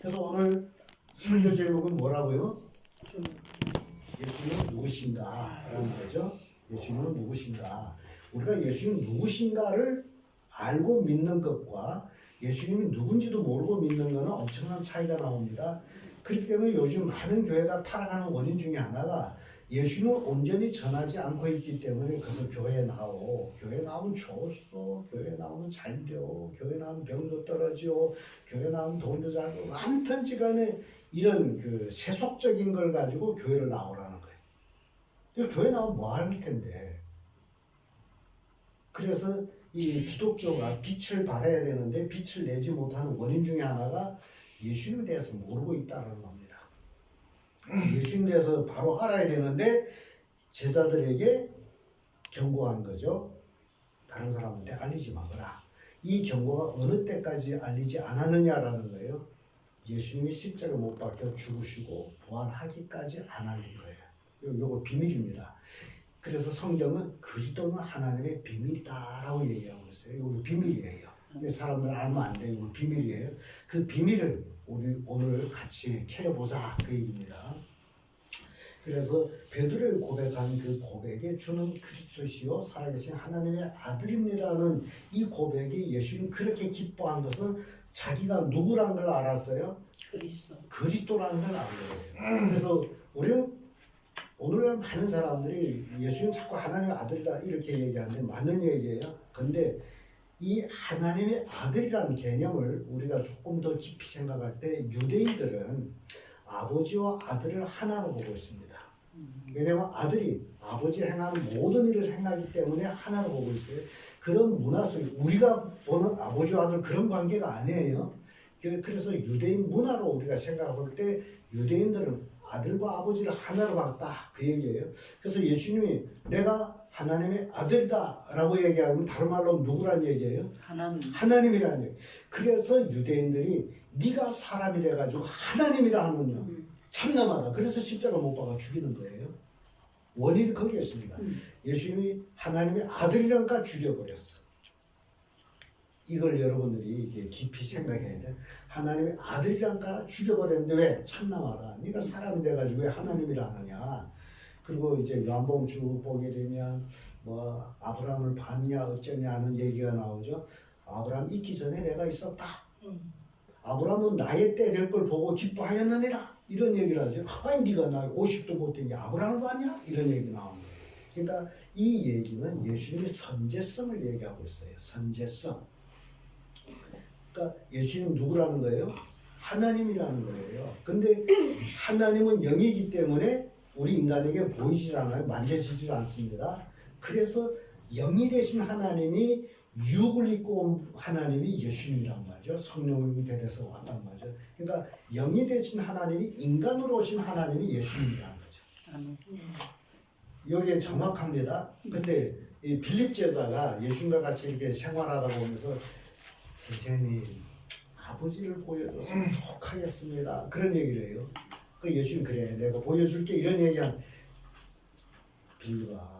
그래서 오늘 설교 제목은 뭐라고요? 예수님은 누구신가? 라는 거죠. 예수님은 누구신가? 우리가 예수님 누구신가를 알고 믿는 것과 예수님이 누군지도 모르고 믿는 것은 엄청난 차이가 나옵니다. 그렇기 때문에 요즘 많은 교회가 타락하는 원인 중에 하나가 예수님을 온전히 전하지 않고 있기 때문에 그래서 교회에 나오면 좋았어, 교회에 나오면 잘되어, 교회에 나오면 병도 떨어지고, 교회에 나오면 돈도 잘 벌고, 아무튼 간에 이런 그 세속적인 걸 가지고 교회를 나오라는 거예요. 교회 나오면 뭐 할 텐데. 그래서 이 기독교가 빛을 발해야 되는데 빛을 내지 못하는 원인 중에 하나가 예수님에 대해서 모르고 있다는 겁니다. 예수님에 대해서 바로 알아야 되는데 제자들에게 경고한 거죠. 다른 사람한테 알리지 마거라. 이 경고가 어느 때까지 알리지 않았느냐라는 거예요. 예수님이 십자가 못 박혀 죽으시고 부활하기까지 안 알린 거예요. 요거 비밀입니다. 그래서 성경은 그리스도는 하나님의 비밀이다라고 얘기하고 있어요. 이거 비밀이에요. 사람들 알면 안 돼요. 이거 비밀이에요. 그 비밀을 우리 오늘 같이 캐보자 그 얘기입니다. 그래서 베드로의 고백한 그 고백에 주는 그리스도시요 살아계신 하나님의 아들입니다는 이 고백이 예수님 그렇게 기뻐한 것은 자기가 누구라는 걸 알았어요. 그리스도라는 걸 안 거예요. 그래서 우리는 오늘날 많은 사람들이 예수님 자꾸 하나님의 아들이다 이렇게 얘기하는데 맞는 얘기예요. 근데 이 하나님의 아들이라는 개념을 우리가 조금 더 깊이 생각할 때 유대인들은 아버지와 아들을 하나로 보고 있습니다. 왜냐하면 아들이 아버지 행하는 모든 일을 행하기 때문에 하나로 보고 있어요. 그런 문화 속에 우리가 보는 아버지와 아들 그런 관계가 아니에요. 그래서 유대인 문화로 우리가 생각할 때 유대인들은 아들과 아버지를 하나로 봤다 그 얘기예요. 그래서 예수님이 내가 하나님의 아들이다 라고 얘기하면 다른 말로 누구란 얘기예요? 하나님이라는 얘기예요. 그래서 유대인들이 네가 사람이 돼가지고 하나님이라 하면요 참남하다. 그래서 십자가 못 박아 죽이는 거예요. 원인이 거기에 있습니다. 예수님이 하나님의 아들이란가 죽여버렸어. 이걸 여러분들이 깊이 생각해야 돼. 하나님의 아들이란가 죽여버렸는데 왜? 참나와라. 네가 사람이 돼가지고 왜 하나님이라 하느냐. 그리고 이제 요한복음 쭉 보게 되면 뭐 아브라함을 봤냐 어쩌냐 하는 얘기가 나오죠. 아브라함 있기 전에 내가 있었다. 아브라함은 나의 때 될 걸 보고 기뻐하였느니라. 이런 얘기를 하죠. 아니 네가 나 50도 못 되게 아브라함을 봤냐? 이런 얘기 나옵니다. 그러니까 이 얘기는 예수님의 선제성을 얘기하고 있어요. 선제성. 그러니까 예수님은 누구라는 거예요? 하나님이라는 거예요. 근데 하나님은 영이기 때문에 우리 인간에게 보이지 않아요. 만져지지 않습니다. 그래서 영이 되신 하나님이 육을 입고 온 하나님이 예수님이란 말이죠. 성령이 대대서 왔단 말이죠. 그러니까 영이 되신 하나님이 인간으로 오신 하나님이 예수님이라는 거죠. 이게 정확합니다. 근데 이 빌립 제자가 예수님과 같이 이렇게 생활하다 보면서 선생님 아버지를 보여줬으면 족하겠습니다. 그런 얘기를 해요. 그 예수님 그래 내가 보여줄게 이런 얘기한 빌립아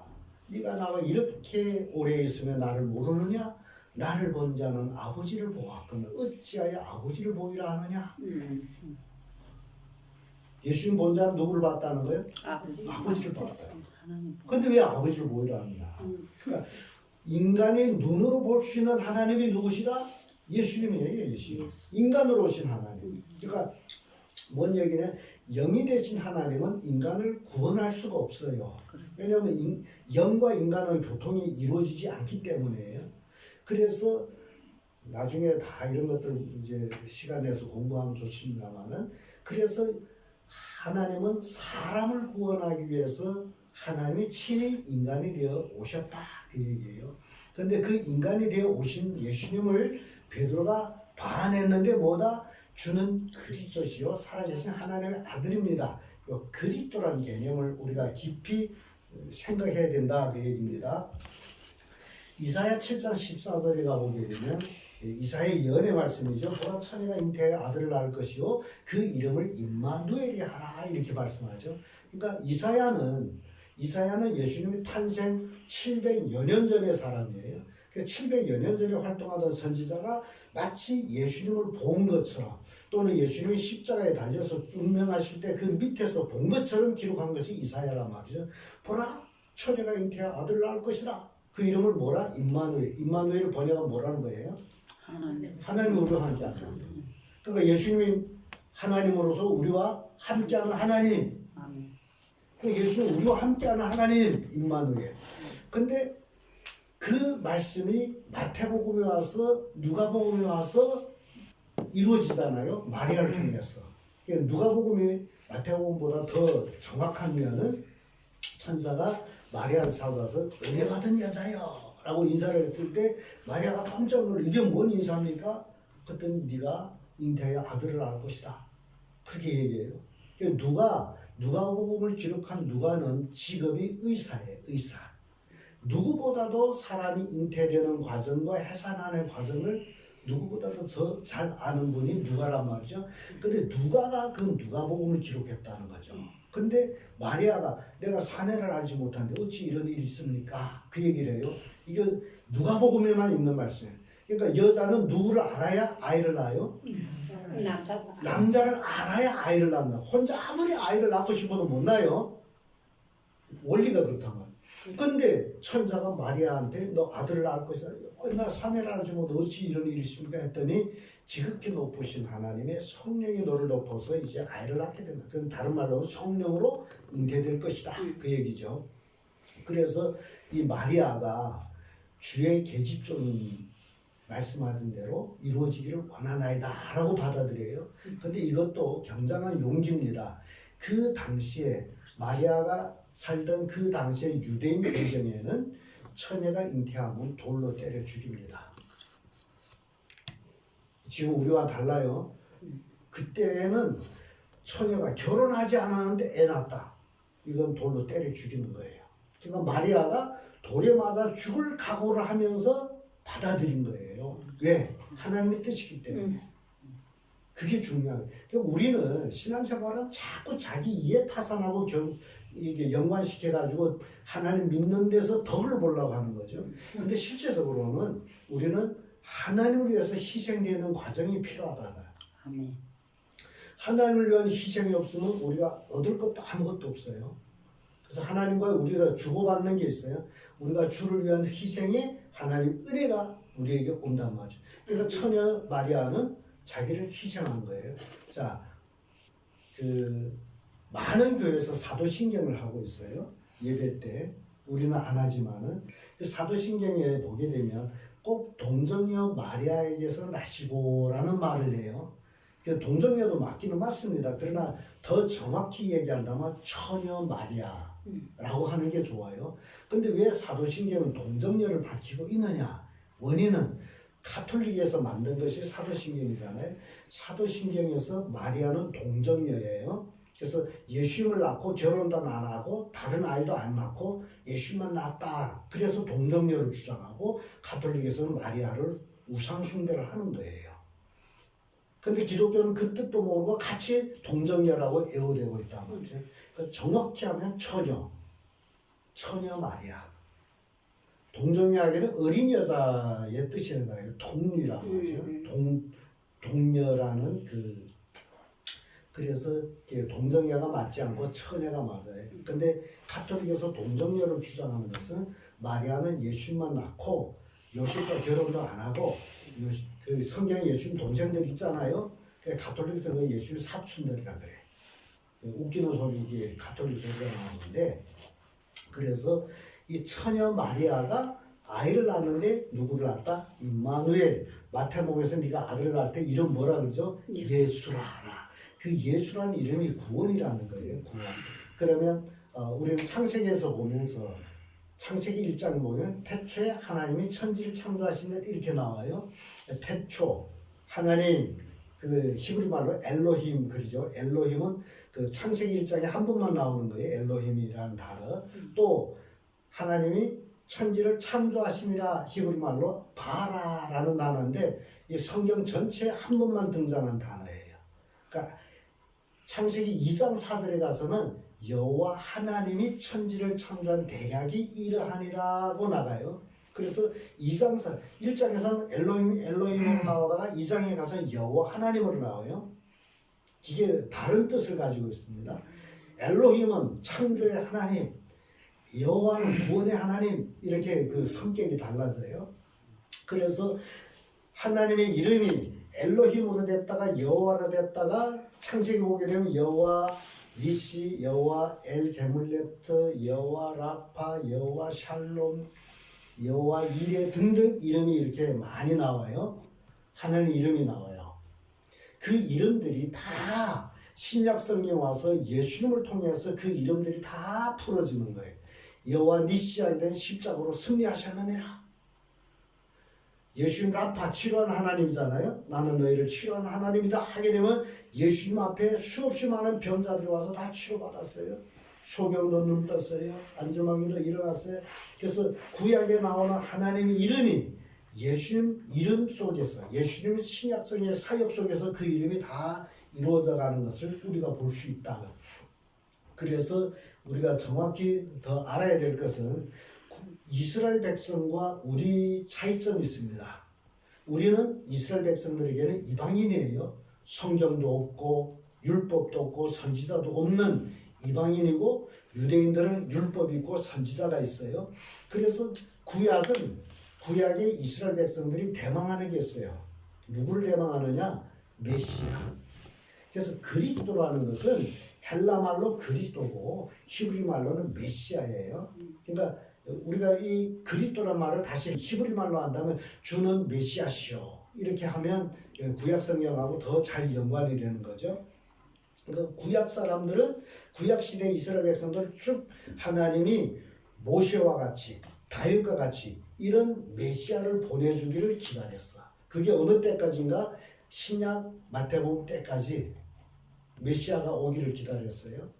네가 나와 이렇게 오래 있으면 나를 모르느냐? 나를 본 자는 아버지를 보았거늘 어찌하여 아버지를 보이라 하느냐? 예수님 본 자는 누구를 봤다는 거예요? 아버지를 봤다. 근데 왜 아버지를 보이라 하느냐? 그러니까 인간의 눈으로 볼 수 있는 하나님이 누구시다? 예수님이에요. 예수님. 인간으로 오신 하나님. 그러니까 뭔 얘기냐? 영이 되신 하나님은 인간을 구원할 수가 없어요. 왜냐하면 영과 인간은 교통이 이루어지지 않기 때문에요. 그래서 나중에 다 이런 것들 이제 시간 내서 공부하면 좋습니다만은 그래서 하나님은 사람을 구원하기 위해서 하나님이 친히 인간이 되어 오셨다 그 얘기예요. 그런데 그 인간이 되어 오신 예수님을 베드로가 반했는데 뭐다? 주는 그리스도시요 살아계신 하나님의 아들입니다. 이 그리스도라는 개념을 우리가 깊이 생각해야 된다 그 얘기입니다. 이사야 7장 14절에 가보게 되면 이사야의 예언의 말씀이죠. 보라 처녀가 잉태하여 아들을 낳을 것이요 그 이름을 임마누엘이 하라 이렇게 말씀하죠. 그러니까 이사야는 예수님이 탄생 700여 년 전의 사람이에요. 그 700여 년 전에 활동하던 선지자가 마치 예수님을 본 것처럼 또는 예수님이 십자가에 달려서 운명하실 때 그 밑에서 본 것처럼 기록한 것이 이사야란 말이죠. 보라, 처녀가 잉태하 아들을 낳을 것이다. 그 이름을 뭐라? 임마누엘. 임마누엘 번역은 뭐라는 거예요? 하나님 우리와 함께한다. 그러니까 예수님이 하나님으로서 우리와 함께하는 하나님. 예수는 우리와 함께하는 하나님, 임마누엘. 근데 그 말씀이 마태복음에 와서 누가복음에 와서 이루어지잖아요. 마리아를 통해서. 그러니까 누가복음이 마태복음보다 더 정확하면은 천사가 마리아를 찾아서 은혜받은 여자여 라고 인사를 했을 때 마리아가 깜짝 놀라 이게 뭔 인사입니까? 그랬더니 네가 잉태하여 아들을 낳을 것이다. 그렇게 얘기해요. 그러니까 누가복음을 기록한 누가는 직업이 의사예요. 의사. 누구보다도 사람이 잉태되는 과정과 해산하는 과정을 누구보다도 더 잘 아는 분이 누가란 말이죠. 근데 누가가 그 누가복음을 기록했다는 거죠. 근데 마리아가 내가 사내를 알지 못하는데 어찌 이런 일이 있습니까? 그 얘기를 해요. 이게 누가복음에만 있는 말씀이에요. 그러니까 여자는 누구를 알아야 아이를 낳아요? 남자를 알아야 아이를 낳는다. 혼자 아무리 아이를 낳고 싶어도 못 낳아요. 원리가 그렇단 말이에요. 근데 천사가 마리아한테 너 아들을 낳을 것이다. 나 사내를 알지 못해 어찌 이런 일이 있습니까? 했더니 지극히 높으신 하나님의 성령이 너를 덮어서 이제 아이를 낳게 된다. 그건 다른 말로 성령으로 잉태될 것이다. 그 얘기죠. 그래서 이 마리아가 주의 계집종이 말씀하신 대로 이루어지기를 원하나이다 라고 받아들여요. 근데 이것도 굉장한 용기입니다. 그 당시에 마리아가 살던 그 당시의 유대인 배경에는 처녀가 잉태하면 돌로 때려 죽입니다. 지금 우리와 달라요. 그때는 처녀가 결혼하지 않았는데 애 낳았다. 이건 돌로 때려 죽이는 거예요. 그러니까 마리아가 돌에 맞아 죽을 각오를 하면서 받아들인 거예요. 왜? 하나님의 뜻이기 때문에. 그게 중요해요. 그러니까 우리는 신앙생활은 자꾸 자기 이해 타산하고 이게 연관시켜가지고 하나님 믿는 데서 덕을 보려고 하는 거죠. 근데 실제적으로는 우리는 하나님을 위해서 희생되는 과정이 필요하다. 하나님을 위한 희생이 없으면 우리가 얻을 것도 아무것도 없어요. 그래서 하나님과 우리가 주고받는 게 있어요. 우리가 주를 위한 희생이 하나님 은혜가 우리에게 온단 말이죠. 그러니까 처녀 마리아는 자기를 희생한 거예요. 자, 많은 교회에서 사도신경을 하고 있어요. 예배 때. 우리는 안 하지만은 그 사도신경에 보게 되면 꼭 동정녀 마리아에게서 나시고라는 말을 해요. 그 동정녀도 맞기는 맞습니다. 그러나 더 정확히 얘기한다면 처녀 마리아라고 하는 게 좋아요. 근데 왜 사도신경은 동정녀를 밝히고 있느냐? 원인은 카톨릭에서 만든 것이 사도신경이잖아요. 사도신경에서 마리아는 동정녀예요. 그래서 예수님을 낳고 결혼도 안 하고 다른 아이도 안 낳고 예수님만 낳았다. 그래서 동정녀를 주장하고 카톨릭에서는 마리아를 우상숭배를 하는 거예요. 근데 기독교는 그 뜻도 모르고 같이 동정녀라고 애호되고 있단 말이죠. 그러니까 정확히 하면 처녀 마리아. 동정녀에게는 어린 여자의 뜻이라는 거예요. 동리라고 하죠. 동녀라는 그래서 동정녀가 맞지 않고 처녀가 맞아요. 근데 카톨릭에서 동정녀를 주장하는 것은 마리아는 예수님만 낳고 요셉과 결혼도 안 하고 그 성경에 예수님 동생들 있잖아요. 카톨릭에서는 예수님 사촌들이라 그래. 웃기는 소리 이게 카톨릭 소리가 나오는데 그래서 이 처녀 마리아가 아이를 낳는데 누구를 낳았다? 임마누엘. 마태복음에서 네가 아들을 낳을 때 이름 뭐라 그러죠? 예수라라. 그 예수라는 이름이 구원이라는 거예요. 구원. 그러면 우리는 창세기에서 보면서 창세기 1장 보면 태초에 하나님이 천지를 창조하신 데 이렇게 나와요. 태초 하나님 그 히브리 말로 엘로힘 그러죠. 엘로힘은 그 창세기 1장에 한 번만 나오는 거예요. 엘로힘이라는 단어. 또 하나님이 천지를 창조하심이라 히브리 말로 바라라는 단어인데 이 성경 전체에 한 번만 등장한 단어예요. 그러니까 창세기 2장 4절에 가서는 여호와 하나님이 천지를 창조한 대략이 이러하니라고 나가요. 그래서 1장에서는 엘로힘으로 나오다가 2장에 가서 여호와 하나님으로 나와요. 이게 다른 뜻을 가지고 있습니다. 엘로힘은 창조의 하나님, 여호와는 구원의 하나님, 이렇게 그 성격이 달라져요. 그래서 하나님의 이름이 엘로힘으로 됐다가 여호와로 됐다가 창세기 보게 되면 여호와 니시, 여호와 엘 게물레트, 여호와 라파, 여호와 샬롬, 여호와 이레 등등 이름이 이렇게 많이 나와요. 하나님 이름이 나와요. 그 이름들이 다 신약 성경에 와서 예수님을 통해서 그 이름들이 다 풀어지는 거예요. 여호와 니시아에 대한 십자가로 승리하셨느니라. 예수님 라파 치료한 하나님이잖아요. 나는 너희를 치료한 하나님이다 하게 되면 예수님 앞에 수없이 많은 병자들이 와서 다 치료받았어요. 소경도 눈 떴어요. 안주망이도 일어났어요. 그래서 구약에 나오는 하나님의 이름이 예수님 이름 속에서, 예수님 신약성의 사역 속에서 그 이름이 다 이루어져 가는 것을 우리가 볼 수 있다. 그래서 우리가 정확히 더 알아야 될 것은 이스라엘 백성과 우리 차이점이 있습니다. 우리는 이스라엘 백성들에게는 이방인이에요. 성경도 없고 율법도 없고 선지자도 없는 이방인이고, 유대인들은 율법이 있고 선지자가 있어요. 그래서 구약의 이스라엘 백성들이 대망하는 게 있어요. 누구를 대망하느냐? 메시아. 그래서 그리스도라는 것은 헬라 말로 그리스도고 히브리 말로는 메시아예요. 그러니까 우리가 이 그리스도란 말을 다시 히브리 말로 한다면 주는 메시아시오, 이렇게 하면 구약 성경하고 더 잘 연관이 되는 거죠. 그러니까 구약 사람들은, 구약 시대 이스라엘 백성들 쭉 하나님이 모세와 같이 다윗과 같이 이런 메시아를 보내주기를 기다렸어. 그게 어느 때까지인가? 신약 마태복음 때까지 메시아가 오기를 기다렸어요.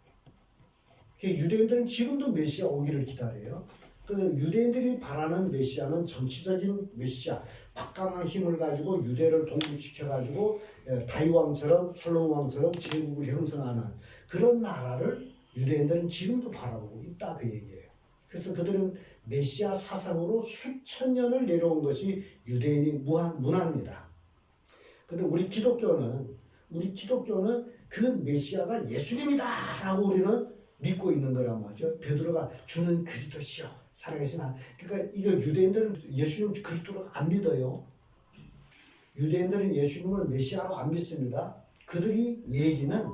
유대인들은 지금도 메시아 오기를 기다려요. 그래서 유대인들이 바라는 메시아는 정치적인 메시아, 막강한 힘을 가지고 유대를 독립시켜가지고 다윗 왕처럼 솔로몬 왕처럼 제국을 형성하는 그런 나라를 유대인들은 지금도 바라보고 있다, 그 얘기예요. 그래서 그들은 메시아 사상으로 수천 년을 내려온 것이 유대인의 문화입니다. 그런데 우리 기독교는 그 메시아가 예수님이다라고 우리는 믿고 있는 거란 말이죠. 베드로가 주는 그리스도시요, 살아계신 하나님. 그러니까 이거 유대인들은 예수님 그리스도를 안 믿어요. 유대인들은 예수님을 메시아로 안 믿습니다. 그들이 얘기는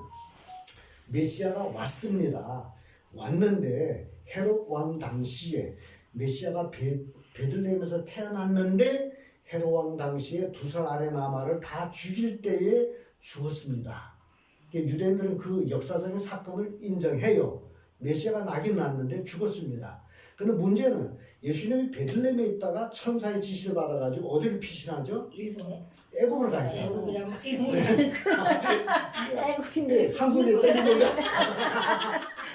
메시아가 왔습니다. 왔는데 헤롯 왕 당시에 메시아가 베들레헴에서 태어났는데 헤롯 왕 당시에 2살 아래 나마를 다 죽일 때에 죽었습니다. 유대인들은 그 역사적인 사건을 인정해요. 메시아가 나긴 났는데 죽었습니다. 그런데 문제는 예수님이 베들레헴에 있다가 천사의 지시를 받아가지고 어디를 피신하죠? 일본에. 애굽을 가요. 애굽이라면 애굽인데 한국에 땡겨가.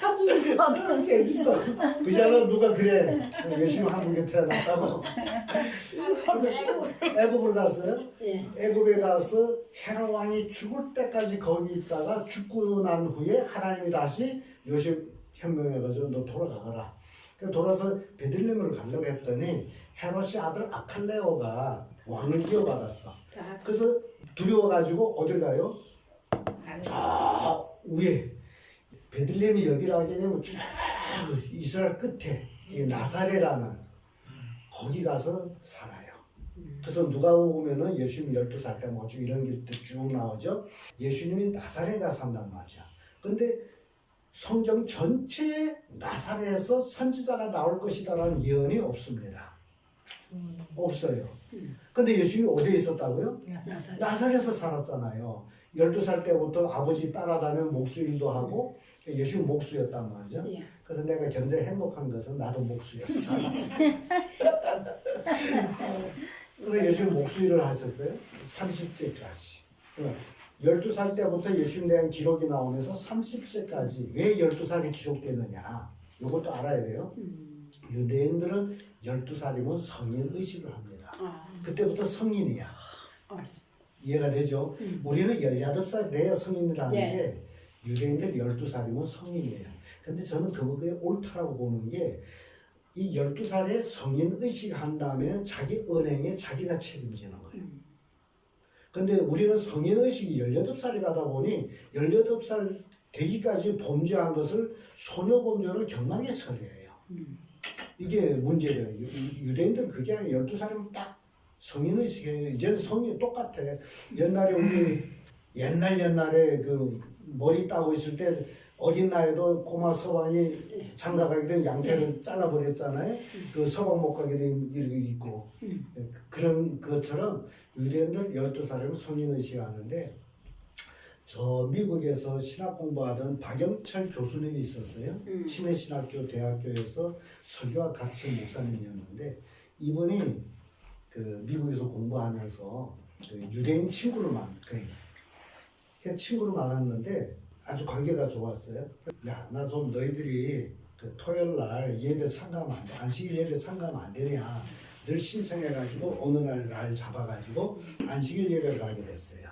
한국인 받으면 재밌어. 그잖아, 누가 그래. 예수님 한국에 태어났다고. 애굽을 갔어요. 예. 애굽에 가서 헤롯 왕이 죽을 때까지 거기 있다가 죽고 난 후에 하나님이 다시 요셉 현명해가지고 너 돌아가거라. 돌아서 베들레헴을 가려고 했더니 헤롯의 아들 아칼레오가 왕을 이어받았어. 그래서 두려워가지고 어딜 가요? 저 위에 베들레헴이 여기라 하게 되면 쭉 이스라엘 끝에 이 나사렛라는 거기 가서 살아요. 그래서 누가 보면은 예수님 12살 때 뭐죠 이런 게 쭉 나오죠. 예수님이 나사렛에 산단 말이야. 근데 성경 전체에 나사렛에서 선지자가 나올 것이다라는 예언이 없습니다. 없어요. 근데 예수님이 어디에 있었다고요? 나사렛에서 살았잖아요. 12살 때부터 아버지 따라다니며 목수일도 하고 예수님 목수였단 말이죠. 그래서 내가 굉장히 행복한 것은 나도 목수였어. 그래서 예수님 목수일을 하셨어요. 30세까지. 12살 때부터 예수님에 대한 기록이 나오면서 30세까지 왜 12살이 기록되느냐, 이것도 알아야 돼요. 유대인들은 12살이면 성인 의식을 합니다. 그때부터 성인이야. 이해가 되죠? 우리는 18살 내야 성인이라는 게 유대인들 12살이면 성인이에요. 근데 저는 그게 옳다라고 보는 게 이 12살에 성인 의식한 다음에 자기 은행에 자기가 책임지는 거예요. 근데 우리는 성인 의식이 18살이 가다 보니 18살 되기까지 범죄한 것을 소녀범죄로 경망의 처리해요. 이게 문제예요. 유대인들은 그게 아니에요. 12살이면 딱 성인 의식이에요. 이제는 성인 똑같아. 옛날에 우리 옛날에 그 머리 따고 있을 때 어린 나이도 꼬마 서방이 장가가게 된 양태를 잘라버렸잖아요. 그 서방 못 가게 된 이렇게 있고 그런 것처럼 유대인들 12살이면 성인의식을 하는데 저 미국에서 신학 공부하던 박영철 교수님이 있었어요. 침해신학교 대학교에서 설교와 같이 목사님이었는데 이분이 그 미국에서 공부하면서 그 유대인 친구를 만났어요. 친구를 만났는데 아주 관계가 좋았어요. 야, 나 좀 너희들이 그 토요일 날 예배 참가하면 안 돼. 안식일 예배 참가하면 안 되냐. 늘 신청해가지고 어느 날 잡아가지고 안식일 예배를 가게 됐어요.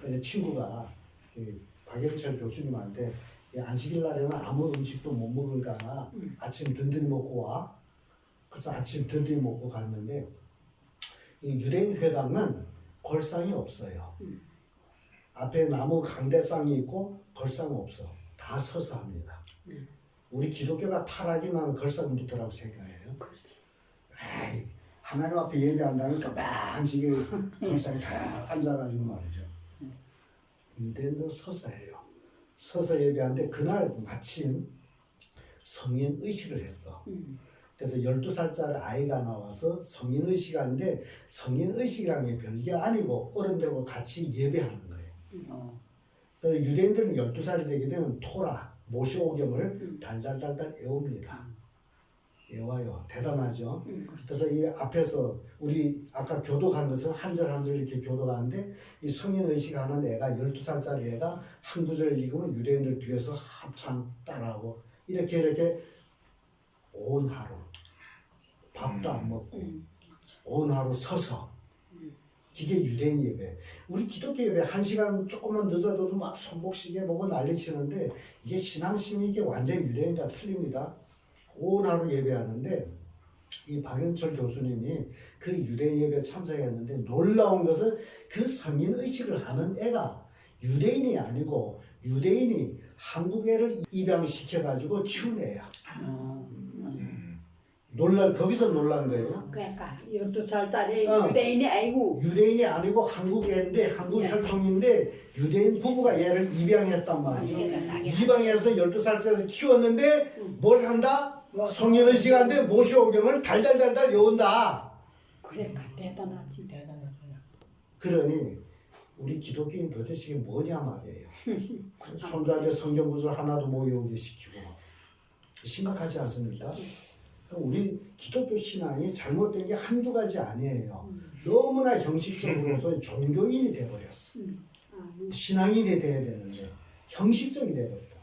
그래서 친구가 그 박영철 교수님한테 안식일 날에는 아무 음식도 못 먹을까 아침 든든히 먹고 와. 그래서 아침 든든히 먹고 갔는데 이 유대인 회당은 골상이 없어요. 앞에 나무 강대상이 있고 걸상 없어. 다 서서 합니다. 우리 기독교가 타락이 나는 걸상부터라고 생각해요. 에이, 하나님 앞에 예배한다니까 만지게 걸상에 다 앉아가지고 말이죠. 유대인도 서서 해요. 서서 예배하는데 그날 마침 성인 의식을 했어. 그래서 12살짜리 아이가 나와서 성인 의식하는데 성인 의식이라는 게 별게 아니고 어른들과 같이 예배하는 거예요. 유대인들은 12살이 되게 되면 토라, 모세오경을 달달달달 외웁니다. 외워요. 대단하죠. 그래서 이 앞에서 우리 아까 교독한 것은 한 절 한 절 이렇게 교독하는데 이 성인의식하는 애가 12살짜리 애가 한 구절 읽으면 유대인들 뒤에서 합창 따라하고 이렇게 온 하루 밥도 안 먹고 온 하루 서서 이게 유대인 예배. 우리 기독교 예배 1시간 조금만 늦어도 막 손목시계 보고 난리치는데 이게 신앙심이 이게 완전히 유대인과 틀립니다. 온 하루 예배하는데 이 박영철 교수님이 그 유대인 예배에 참석했는데 놀라운 것은 그 성인 의식을 하는 애가 유대인이 아니고 유대인이 한국 애를 입양시켜가지고 키운 애야. 거기서 놀란 거예요. 그러니까 12살짜리 유대인이 아니고 유대인이 아니고 한국 애인데 한국 혈통인데 유대인 부부가 얘를 입양했단 말이죠. 입양해서 12살짜리 키웠는데 뭘 한다? 성인의식 한데 모세오경을 달달달달 외운다. 그러니까 대단하지. 그러니 우리 기독교인 도대체 이게 뭐냐 말이에요. 손주한테 성경 구절 하나도 못 외우게 시키고 심각하지 않습니까? 우리 기독교 신앙이 잘못된 게 한두 가지 아니에요. 너무나 형식적으로서 종교인이 돼버렸어. 신앙인이 돼야 되는데 형식적이 돼버렸다.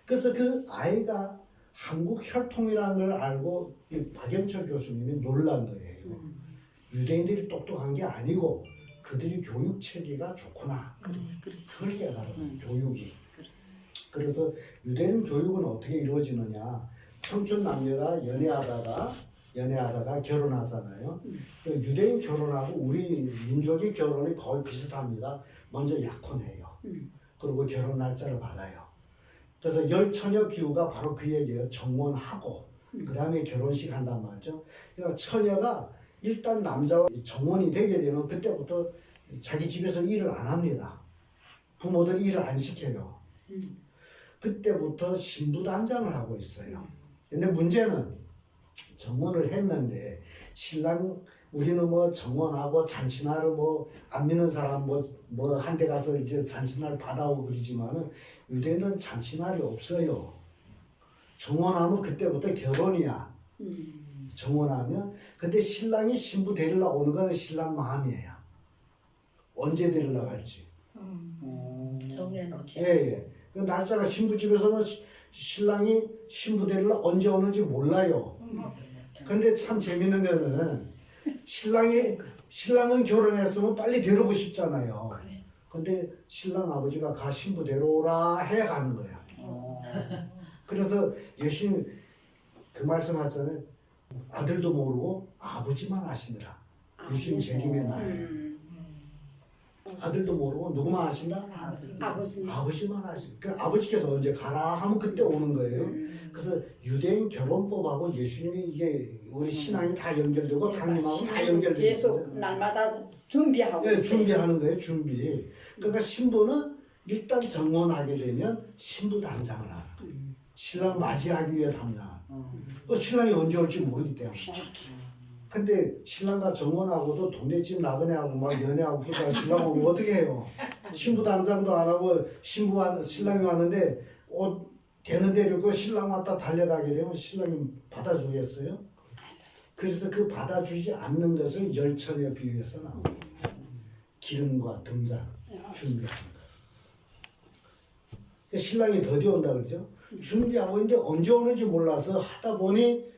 그래서 그 아이가 한국 혈통이라는 걸 알고 이 박영철 교수님이 놀란 거예요. 유대인들이 똑똑한 게 아니고 그들이 교육 체계가 좋구나. 그걸 깨달은 교육이. 그래서 유대인 교육은 어떻게 이루어지느냐. 청춘 남녀가 연애하다가 결혼하잖아요. 그 유대인 결혼하고 우리 민족의 결혼이 거의 비슷합니다. 먼저 약혼해요. 그리고 결혼 날짜를 받아요. 그래서 열처녀 비유가 바로 그 얘기예요. 정혼하고 그 다음에 결혼식 한단 말이죠. 그러니까 처녀가 일단 남자와 정혼이 되게 되면 그때부터 자기 집에서 일을 안 합니다. 부모들 일을 안 시켜요. 그때부터 신부단장을 하고 있어요. 근데 문제는 정혼을 했는데 신랑 우리는 뭐 정혼하고 잔치날을 뭐 안 믿는 사람 뭐 한 데 가서 이제 잔치날 받아오고 그러지만은 유대는 잔치날이 없어요. 정혼하면 그때부터 결혼이야. 정혼하면 근데 신랑이 신부 데리러 오는 거는 신랑 마음이에요. 언제 데리러 갈지. 정해놓지. 예. 그 날짜가 신부 집에서는 신랑이 신부 데리러 언제 오는지 몰라요. 근데 참 재밌는 거는 신랑은 결혼했으면 빨리 데려오고 싶잖아요. 근데 신랑 아버지가 가 신부 데려오라 해 가는 거야. 그래서 예수님 그 말씀 하잖아요. 아들도 모르고 아버지만 아시느라. 예수님 재림의 날. 아들도 모르고 누구만 아신다? 아버지. 아버지만 아시. 그 아버지께서 언제 가라 하면 그때 오는 거예요. 그래서 유대인 결혼법하고 예수님이 이게 우리 신앙이 다 연결되고 당님하고 다 연결되어 계속 있어요. 날마다 준비하고. 네, 준비하는 거예요, 준비. 그러니까 신부는 일단 정혼하게 되면 신부 단장을 하는 거예요. 신랑 맞이하기 위해 단장. 신랑이 언제 올지 모르기 때문에. 근데 신랑과 정혼하고도 동네집 나그네하고 막 연애하고 그러다가 신랑 오면 어떻게 해요? 신부 단장도 안 하고 신랑이 왔는데 옷 되는 대로 그 신랑 왔다 달려가게 되면 신랑이 받아주겠어요? 그래서 그 받아주지 않는 것을 열천에 비유해서 나옵니다. 기름과 등잔 준비하는 거. 그러니까 신랑이 더디 온다 그러죠? 준비하고 있는데 언제 오는지 몰라서 하다 보니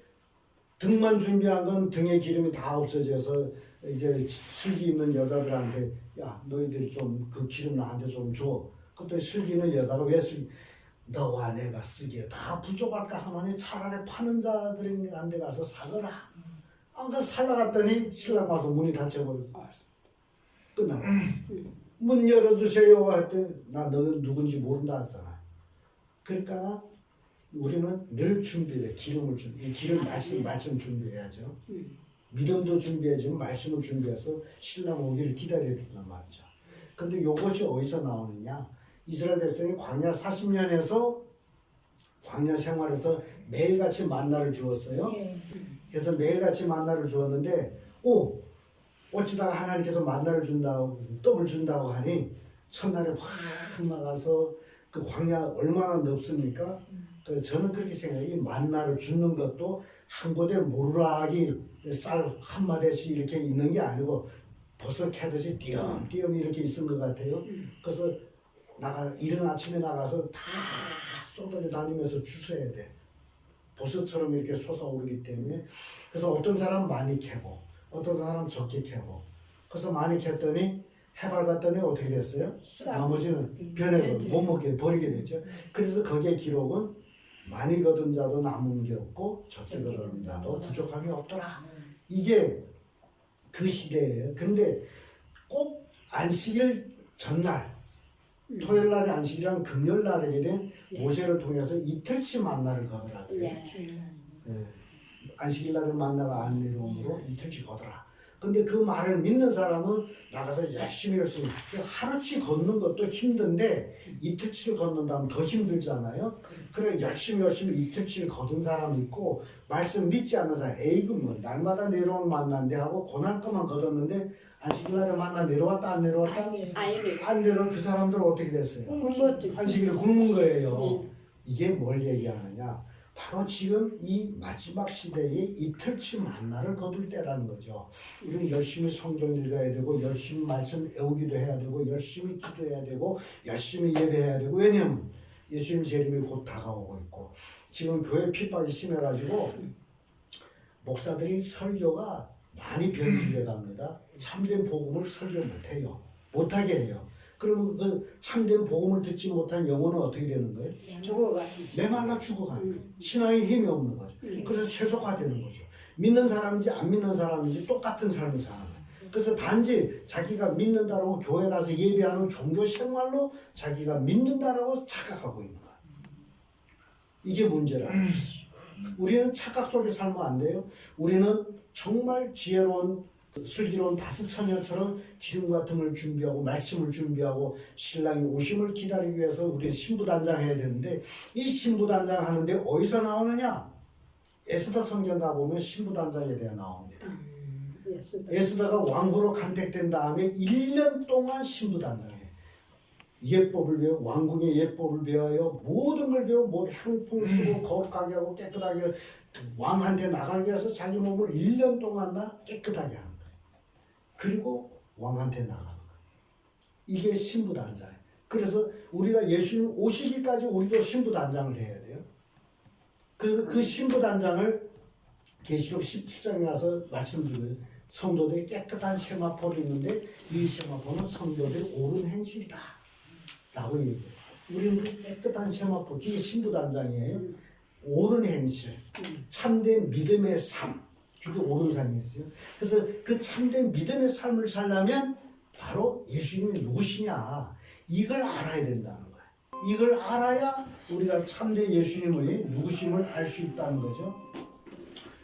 등만 준비한 건 등에 기름이 다 없어져서 이제 슬기 있는 여자들한테 야 너희들 좀 그 기름 나한테 좀 줘. 그때 슬기 있는 여자가 왜 슬기 너와 내가 쓰기에 다 부족할까 하나니 차라리 파는 자들한테 가서 사거라. 아까 살라 갔더니 신랑 와서 문이 닫혀버렸어. 끝나. 문 열어주세요 했더니 나 너는 누군지 모른다 하잖아. 그러니까 우리는 늘 준비해. 기름을 준비. 기름 말씀 준비해야죠. 믿음도 준비해주면 말씀을 준비해서 신랑 오기를 기다려야 된단 말이죠. 근데 이것이 어디서 나오느냐? 이스라엘 백성이 광야 40년에서 광야 생활에서 매일같이 만나를 주었어요. 그래서 매일같이 만나를 주었는데 어찌다가 하나님께서 만나를 준다고 떡을 준다고 하니 첫날에 확 나가서 그 광야 얼마나 넓습니까? 그래서 저는 그렇게 생각해요. 이 만나를 줍는 것도 한 곳에 모르락이 쌀 한 마디씩 이렇게 있는 게 아니고 버섯 캐듯이 띄엄띄엄 이렇게 있은 것 같아요. 그래서 이른 아침에 나가서 다 쏟아져 다니면서 주워야 돼. 버섯처럼 이렇게 솟아오르기 때문에. 그래서 어떤 사람은 많이 캐고 어떤 사람은 적게 캐고. 그래서 많이 캤더니 해발 갔더니 어떻게 됐어요? 나머지는 변해버리고 못 먹게 버리게 됐죠. 그래서 거기에 기록은 많이 거둔 자도 남은 게 없고 적게 거둔 자도 부족함이 없더라. 이게 그 시대예요. 근데 꼭 안식일 전날 토요일 날이 안식일이랑 금요일 날이게 된 모세를 통해서 이틀치 만나를 거더라고요. 안식일 날은 만나가 안 내려오므로 이틀치 거더라. 근데 그 말을 믿는 사람은 나가서 열심히 하루치 걷는 것도 힘든데 이틀치를 걷는다면 더 힘들잖아요. 그래 열심히 이틀치를 거둔 사람이 있고 말씀 믿지 않는 사람 뭐 날마다 내려오는 만난데 하고 고날 것만 걷었는데 안식일날에 만나 내려왔다 안 내려왔다? 안 내려온 그 사람들은 어떻게 됐어요? 안식일에 굶은 거예요. 이게 뭘 얘기하느냐? 바로 지금 이 마지막 시대에 이틀치 만나를 거둘 때라는 거죠. 우리는 열심히 성경 읽어야 되고 열심히 말씀 외우기도 해야 되고 열심히 기도해야 되고 열심히 예배해야 되고 왜냐면 예수님 재림이 곧 다가오고 있고 지금 교회 핍박이 심해가지고 목사들이 설교가 많이 변질돼 갑니다. 참된 복음을 설교 못해요. 못하게 해요. 그러면 그 참된 복음을 듣지 못한 영혼은 어떻게 되는 거예요? 죽어가. 메말라 죽어가는 거예요. 신앙에 힘이 없는 거죠. 그래서 세속화되는 거죠. 믿는 사람인지 안 믿는 사람인지 똑같은 삶을 사는 거예요. 그래서 단지 자기가 믿는다라고 교회 가서 예배하는 종교 생활로 자기가 믿는다라고 착각하고 있는 거예요. 이게 문제라는 거죠. 우리는 착각 속에 살면 안 돼요. 우리는 정말 지혜로운 슬기로운 다섯 처녀처럼 기름과 등을 준비하고 말씀을 준비하고 신랑이 오심을 기다리기 위해서 우리는 신부단장해야 되는데 이 신부단장 하는데 어디서 나오느냐? 에스더 성경 가보면 신부단장에 대해 나옵니다. 에스더가 왕후로 간택된 다음에 1년 동안 신부단장해. 예법을 배워, 왕궁의 예법을 배워요. 모든 걸 배워, 뭐 향풍 쓰고 거룩하게 하고 깨끗하게 왕한테 나가게 해서 자기 몸을 1년 동안 깨끗하게 하는 거예요. 그리고 왕한테 나가는 거예요. 이게 신부단장이에요. 그래서 우리가 예수님 오시기까지 우리도 신부단장을 해야 돼요. 그 신부단장을 계시록 17장에 와서 말씀드려요. 성도들이 깨끗한 세마포를 입는데 이 세마포는 성도들의 옳은 행실이다 라고 얘기해요. 우리는 깨끗한 세마포, 이게 신부단장이에요. 옳은 행실, 참된 믿음의 삶, 그게 옳은 삶이었어요. 그래서 그 참된 믿음의 삶을 살려면 바로 예수님이 누구시냐 이걸 알아야 된다는 거예요. 이걸 알아야 우리가 참된 예수님의 누구심을 알 수 있다는 거죠.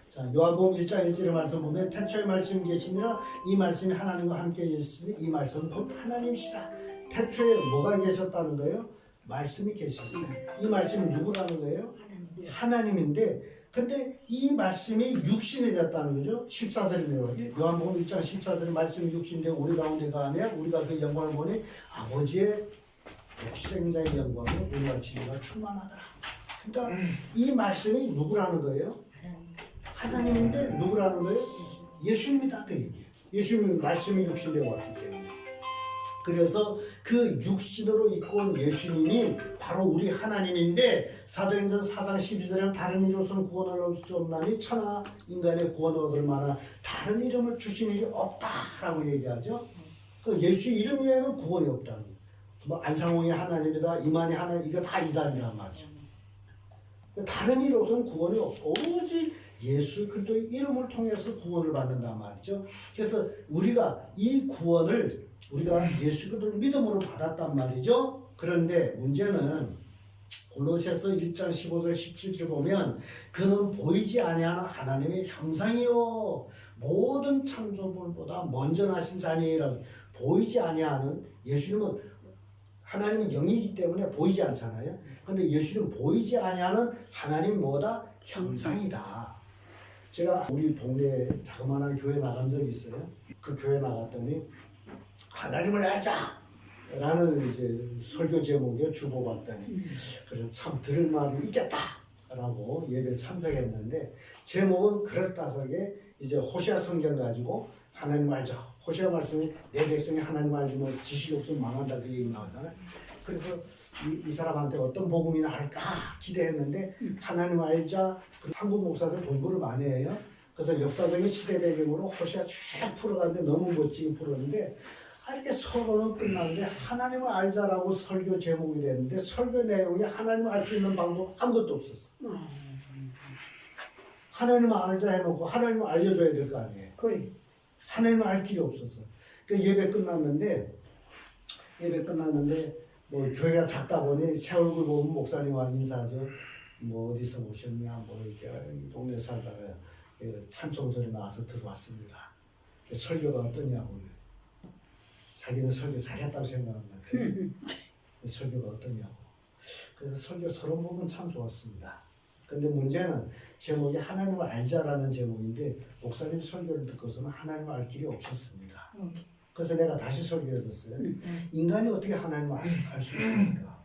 자, 요한복음 1장 1절의 말씀 보면 태초에 말씀이 계시니라 이 말씀이 하나님과 함께 계시니 이 말씀은 곧 하나님이시라. 태초에 뭐가 계셨다는 거예요? 말씀이 계셨어요. 이 말씀이 누구라는 거예요? 하나님인데 근데 이 말씀이 육신이 됐다는 거죠. 14절이네요. 요한복음 1장 14절에 말씀이 육신인데 우리 가운데 가하며 우리가 그 영광을 보니 아버지의 독생자의 영광을 우리와 지혜가 충만하더라. 그러니까 이 말씀이 누구라는 거예요? 하나님인데 누구라는 거예요? 예수님이다 그 얘기예요. 예수님 말씀이 육신되어 왔기 때문에. 그래서 그 육신으로 입고 온 예수님이 바로 우리 하나님인데 사도행전 4장 12절에는 다른 이로서는 구원을 얻을 수 없나니 천하 인간의 구원을 얻을 만한 다른 이름을 주신 일이 없다라고 얘기하죠. 그 예수 이름 외에는 구원이 없다는 거예요. 뭐 안상홍이 하나님이다, 이만희 하나님 이거 다 이단이란 말이죠. 다른 이로서는 구원이 없고 오로지 예수 그리스도의 이름을 통해서 구원을 받는단 말이죠. 그래서 우리가 이 구원을 우리가 예수 그리스도를 믿음으로 받았단 말이죠. 그런데 문제는 골로새서 1장 15절 17절 보면 그는 보이지 아니하는 하나님의 형상이요 모든 창조물보다 먼저 나신 자니라. 보이지 아니하는 예수님은 하나님은 영이기 때문에 보이지 않잖아요. 그런데 예수님은 보이지 아니하는 하나님 뭐다? 형상이다. 제가 우리 동네에 자그마한 교회 나간 적이 있어요. 그 교회 나갔더니 하나님을 알자! 라는 이제 설교 제목에 주고받더니 그래서 참 들을 마음이 있겠다! 라고 예배 참석했는데 제목은 그럴따하게 이제 호시아 성경 가지고 하나님 알자. 호시아 말씀이 내 백성이 하나님 알지만 지식이 없으면 망한다 그 얘기 나오잖아요. 그래서 이 사람한테 어떤 복음이나 할까 기대했는데 하나님 알자. 그 한국 목사들 공부를 많이 해요. 그래서 역사적인 시대 배경으로 호시아 쫙 풀어가는데 너무 멋지게 풀었는데 이렇게 서론은 끝났는데 하나님을 알자라고 설교 제목이 됐는데 설교 내용이 하나님을 알 수 있는 방법 아무것도 없었어. 하나님을 알자 해놓고 하나님을 알려줘야 될 거 아니에요. 그래. 하나님을 알 길이 없었어. 그 예배 끝났는데 뭐 교회가 작다 보니 새 얼굴 보면 목사님과 인사하죠. 뭐 어디서 오셨냐 뭐 이렇게 동네 살다가 찬송소리 나와서 들어왔습니다. 설교가 어떠냐고. 자기는 설교 잘했다고 생각합니다. 설교가 어떠냐고. 그래서 설교 서론 보면 참 좋았습니다. 근데 문제는 제목이 하나님을 알자라는 제목인데 목사님 설교를 듣고서는 하나님을 알 길이 없었습니다. 그래서 내가 다시 설교해줬어요. 인간이 어떻게 하나님을 알 수 있습니까?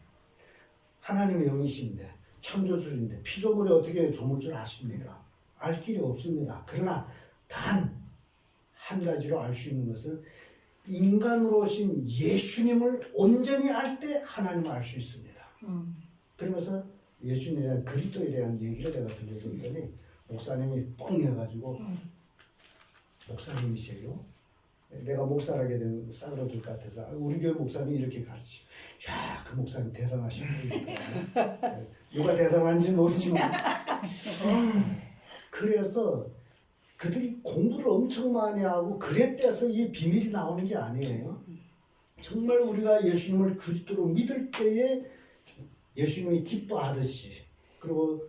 하나님의 영이신데 창조주인데 피조물이 어떻게 조물 줄 아십니까? 알 길이 없습니다. 그러나 단 한 가지로 알 수 있는 것은 인간으로 오신 예수님을 온전히 알 때 하나님을 알 수 있습니다. 그러면서 예수님에 대한 그리스도에 대한 얘기를 내가 들려줬더니 목사님이 뻥 내가지고 목사님이세요? 내가 목사라게 되면 싸그러들 것 같아서 우리 교회 목사님이 이렇게 가르치죠. 야, 그 목사님 대단하신 분이니까 누가 대단한지 모르지만 그래서 그들이 공부를 엄청 많이 하고 그랬대서 이 비밀이 나오는 게 아니에요. 정말 우리가 예수님을 그리스도로 믿을 때에 예수님이 기뻐하듯이 그리고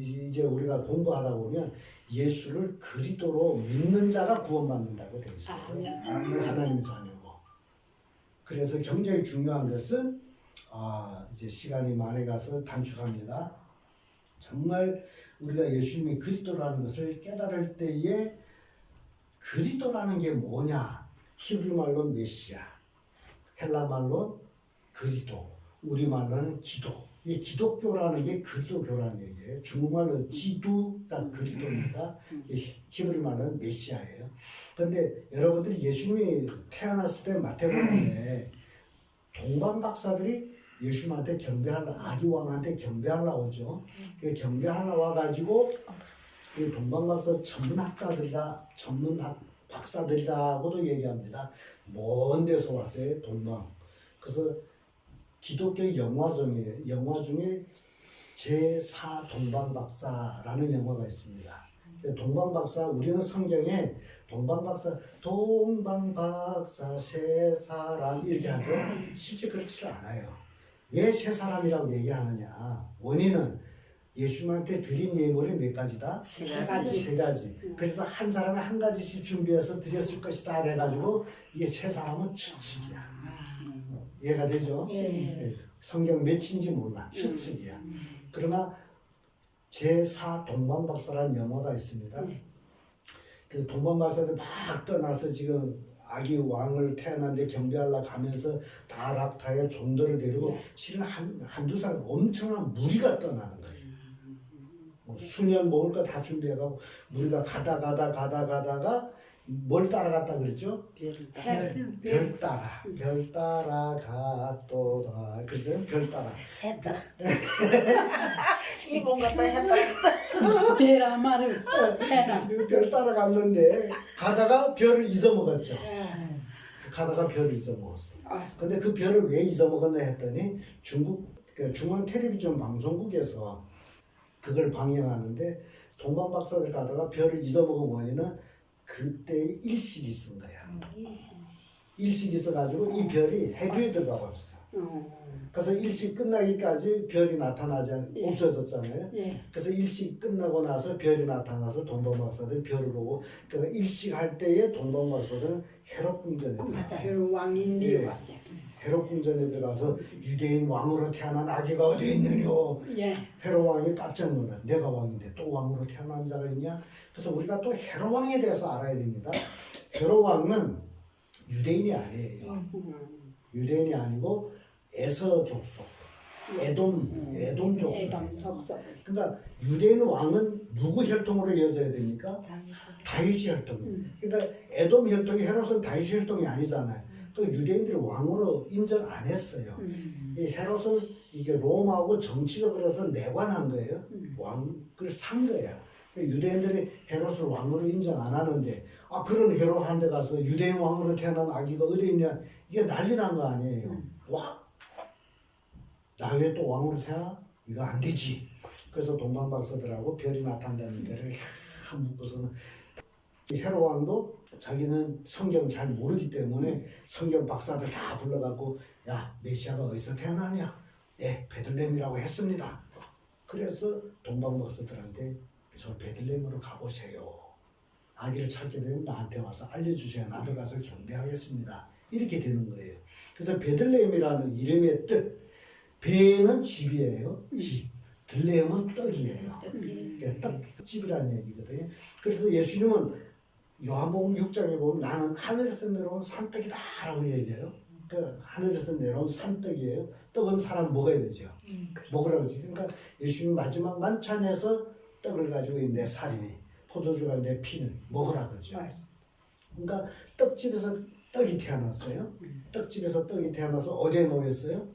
이제 우리가 공부하다 보면 예수를 그리스도로 믿는 자가 구원받는다고 되어 있어요. 하나님의 자녀고. 그래서 굉장히 중요한 것은 이제 시간이 많이 가서 단축합니다. 정말 우리가 예수님이 그리스도라는 것을 깨달을 때에 그리스도라는 게 뭐냐? 히브리 말로는 메시아, 헬라 말로는 그리스도, 우리 말로는 기도. 이 기독교라는 게 그리스도교라는 얘기예요. 중국말로 지두가 그리스도입니다. 히브리 말로는 메시아예요. 그런데 여러분들이 예수님이 태어났을 때 마태복음에 동방 박사들이 예수님한테 경배하려 아기 왕한테 경배하려 오죠. 그 경배하려 와가지고 이 동방 박사 전문학자들이다, 박사들이라고도 얘기합니다. 먼 데서 왔어요, 동방. 그래서 기독교 영화 중에 제4 동방박사라는 영화가 있습니다. 동방박사, 우리는 성경에 동방박사 세 사람 이렇게 하죠. 실제 그렇지 않아요. 왜 세 사람이라고 얘기하느냐? 원인은 예수님한테 드린 예물이 몇 가지다? 세 가지. 세 가지. 그래서 한 사람이 한 가지씩 준비해서 드렸을 것이다 해가지고 이게 세 사람은 추측이야. 이해가 되죠? 예. 성경 몇인지 몰라. 추측이야. 그러나 제4 동방박사라는 영화가 있습니다. 그 동방박사들 막 떠나서 지금 아기 왕을 태어났는데 경배하려고 가면서 다락타에 종들을 데리고 실은 한두 사람 엄청난 무리가 떠나는 거예요. 뭐 수년 먹을 거 다 준비해가고 무리가 가다가 뭘 따라갔다 그랬죠? 별 따라가또다. 그죠? 별 따라. 일본 갔다 했다. 베라마를 해라. 별 따라갔는데 가다가 별을 잊어먹었죠. 가다가 별을 잊어먹었어. 근데 그 별을 왜 잊어먹었나 했더니 중앙 텔레비전 방송국에서 그걸 방영하는데 동방박사들 가다가 별을 잊어먹은 원인은 그때 일식이 있은 거야. 일식이 있어가지고 이 별이 해류에 들어가 버렸어. 그래서 일식 끝나기까지 별이 나타나지 없어졌잖아요. 그래서 일식 끝나고 나서 별이 나타나서 동방박사들이 별을 보고 그러니까 일식할 때에 동방박사들은 헤롯궁전에 맞아요. 왕인데 왔죠. 헤롯궁전에 들어가서 유대인 왕으로 태어난 아기가 어디 있느뇨. 헤롯 왕이 깜짝 놀라. 내가 왕인데 또 왕으로 태어난 자가 있냐? 그래서 우리가 또 헤롯 왕에 대해서 알아야 됩니다. 헤롯 왕은 유대인이 아니에요. 유대인이 아니고 에서 족속, 에돔 족속. 그러니까 유대인 왕은 누구 혈통으로 이어져야 됩니까? 다윗 혈통. 그러니까 에돔 혈통이 헤롯은 다윗 혈통이 아니잖아요. 그 유대인들이 왕으로 인정 안 했어요. 이 헤롯은 이게 로마하고 정치적으로 해서 내관한 거예요. 왕을 산 거야. 유대인들이 헤롯을 왕으로 인정 안 하는데 그런 헤롯한테 가서 유대인 왕으로 태어난 아기가 어디 있냐 이게 난리 난 거 아니에요. 와, 나 왜 또 왕으로 태어나? 이거 안 되지. 그래서 동방박사들하고 별이 나타난다는 데를 묶어서는 헤롯 왕도 자기는 성경 잘 모르기 때문에 성경 박사들 다 불러갖고 야 메시아가 어디서 태어나냐? 네 베들레헴이라고 했습니다. 그래서 동방박사들한테 저 베들레헴으로 가보세요. 아기를 찾게 되면 나한테 와서 알려주세요. 나도 가서 경배하겠습니다. 이렇게 되는 거예요. 그래서 베들레헴이라는 이름의 뜻, 베는 집이에요. 집. 들레헴은 떡이에요. 떡집이라는 얘기거든요. 그래서 예수님은 요한복음 6장에 보면 나는 하늘에서 내려온 산떡이다 라고 얘기해요. 그 하늘에서 내려온 산떡이에요. 떡은 사람 먹어야 되죠. 먹으라고 하지. 그러니까 예수님 마지막 만찬에서 떡을 가지고 내 살이니 포도주가 내 피는 먹으라 그러죠. 그러니까 떡집에서 떡이 태어났어요. 떡집에서 떡이 태어나서 어디에 놓였어요?